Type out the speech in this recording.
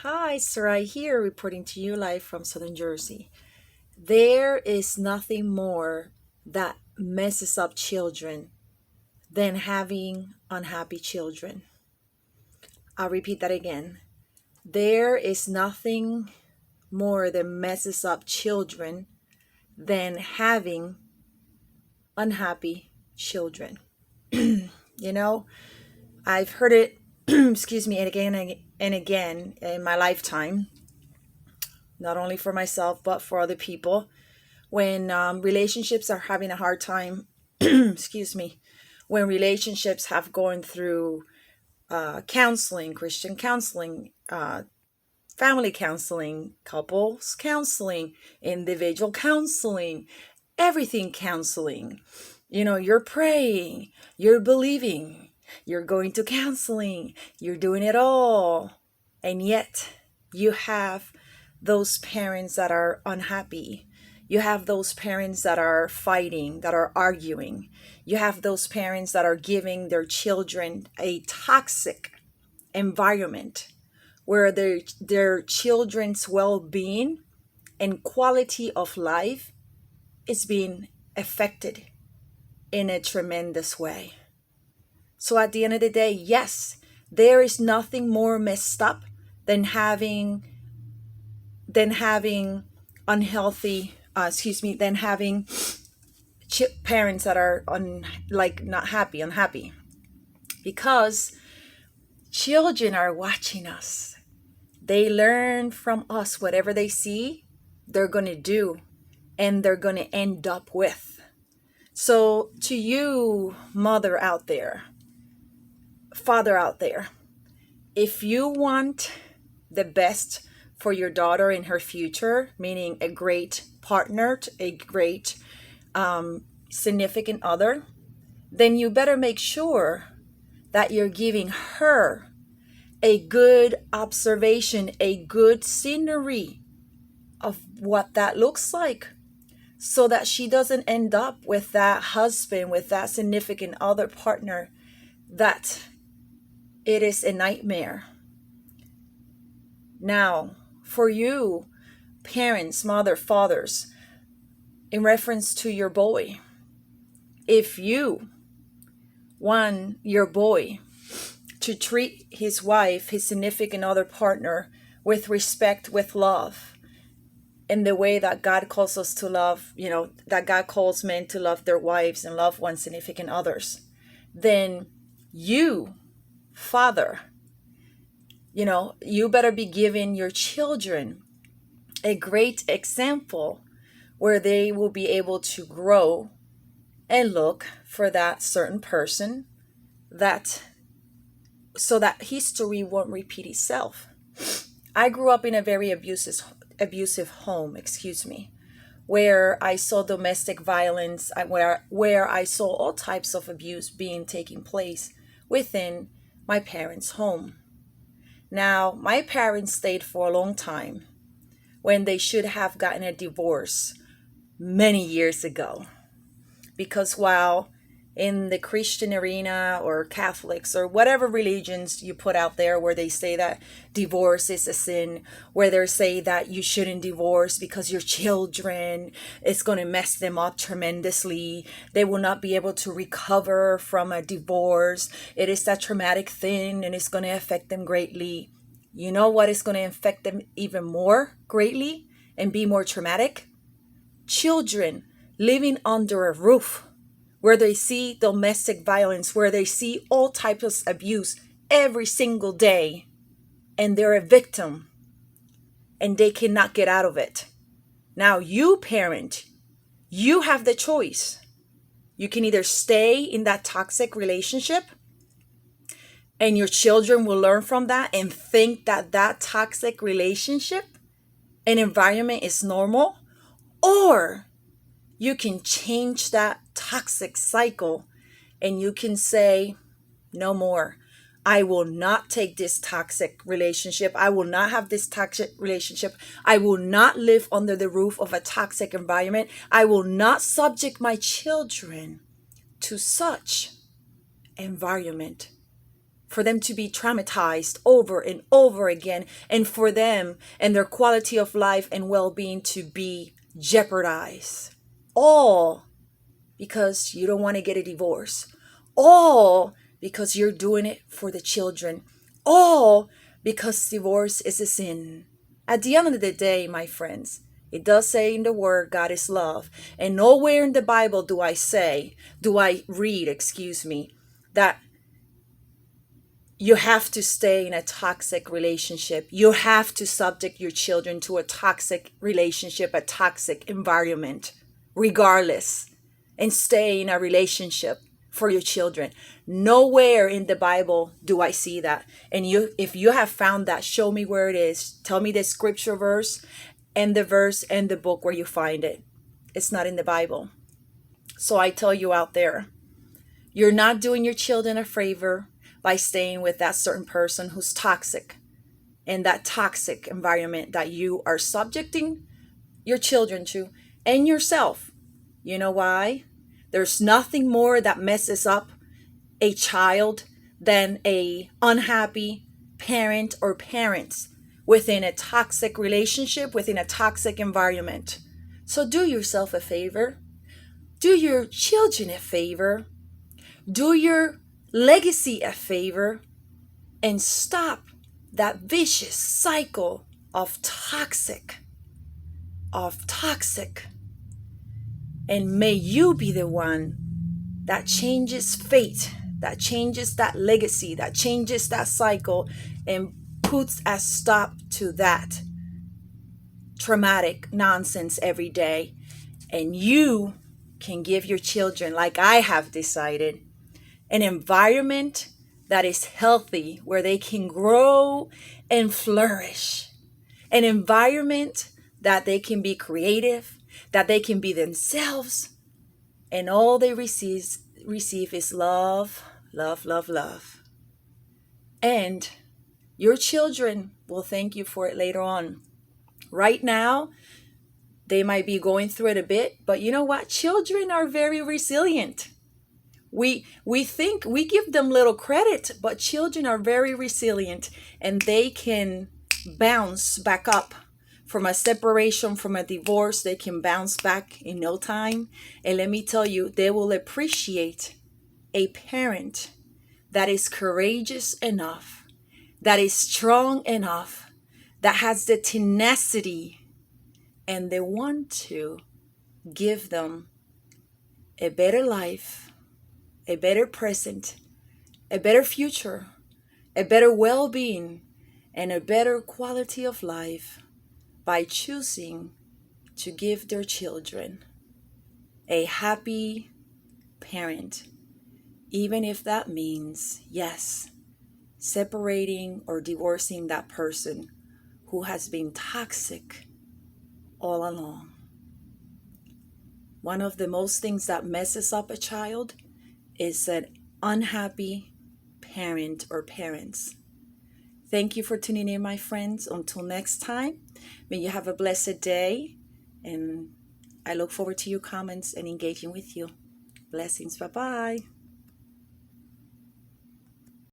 Hi, Sarai here, reporting to you live from Southern Jersey. There is nothing more that messes up children than having unhappy children. I'll repeat that again. There is nothing more that messes up children than having unhappy children. You know, I've heard it, excuse me, and again in my lifetime, not only for myself, but for other people. When relationships are having a hard time, excuse me, when relationships have gone through counseling, Christian counseling, family counseling, couples counseling, individual counseling, everything counseling. You're praying, you're believing, you're going to counseling, you're doing it all. And yet you have those parents that are unhappy. You have those parents that are fighting, that are arguing. You have those parents that are giving their children a toxic environment where their children's well-being and quality of life is being affected in a tremendous way. So at the end of the day, yes, there is nothing more messed up than having unhealthy than having parents that are not happy, unhappy, because children are watching us. They learn from us. Whatever they see, they're going to do, and they're going to end up with. So to you, mother out there, father out there, if you want the best for your daughter in her future, meaning a great partner, a great significant other, then you better make sure that you're giving her a good observation, a good scenery of what that looks like, so that she doesn't end up with that husband, with that significant other partner, that it is a nightmare. Now, for you, parents, mother, fathers, in reference to your boy, if you want your boy to treat his wife, his significant other partner, with respect, with love, in the way that God calls us to love, that God calls men to love their wives and love one's significant others, then you, father, you better be giving your children a great example where they will be able to grow and look for that certain person, so that history won't repeat itself. I grew up in a very abusive home, where I saw domestic violence, where I saw all types of abuse taking place within my parents' home. Now, my parents stayed for a long time when they should have gotten a divorce many years ago. Because while in the Christian arena or Catholics or whatever religions you put out there where they say that divorce is a sin, where they say that you shouldn't divorce because your children, it's going to mess them up tremendously. They will not be able to recover from a divorce. It is a traumatic thing and it's going to affect them greatly. You know what is going to affect them even more greatly and be more traumatic? Children living under a roof where they see domestic violence, where they see all types of abuse every single day, and they're a victim and they cannot get out of it. Now, you parent, you have the choice. You can either stay in that toxic relationship and your children will learn from that and think that that toxic relationship and environment is normal, or you can change that toxic cycle and you can say, no more. I will not take this toxic relationship. I will not have this toxic relationship. I will not live under the roof of a toxic environment. I will not subject my children to such environment. for them to be traumatized over and over again, and for them and their quality of life and well-being to be jeopardized. All because you don't want to get a divorce. All because you're doing it for the children. All because divorce is a sin. At the end of the day, my friends, it does say in the word, God is love. And nowhere in the Bible do I read, that you have to stay in a toxic relationship. You have to subject your children to a toxic relationship, a toxic environment, regardless, and stay in a relationship for your children. Nowhere in the Bible do I see that. And if you have found that, show me where it is. Tell me the scripture verse and the book where you find it. It's not in the Bible. So I tell you out there, you're not doing your children a favor by staying with that certain person who's toxic, in that toxic environment that you are subjecting your children to and yourself. You know why? There's nothing more that messes up a child than a unhappy parent or parents within a toxic relationship, within a toxic environment. So do yourself a favor. Do your children a favor. Do your legacy a favor, and stop that vicious cycle of toxic. And may you be the one that changes fate, that changes that legacy, that changes that cycle, and puts a stop to that traumatic nonsense every day. And you can give your children, like I have decided, an environment that is healthy, where they can grow and flourish. An environment that they can be creative, that they can be themselves, and all they receive is love, love, love, love. And your children will thank you for it later on. Right now, they might be going through it a bit, but you know what? Children are very resilient. We think we give them little credit, but children are very resilient, and they can bounce back up from a separation, from a divorce. They can bounce back in no time. And let me tell you, they will appreciate a parent that is courageous enough, that is strong enough, that has the tenacity, and they want to give them a better life, a better present, a better future, a better well-being, and a better quality of life by choosing to give their children a happy parent, even if that means, yes, separating or divorcing that person who has been toxic all along. One of the most things that messes up a child is an unhappy parent or parents. Thank you for tuning in, my friends. Until next time, may you have a blessed day, and I look forward to your comments and engaging with you. Blessings. Bye-bye.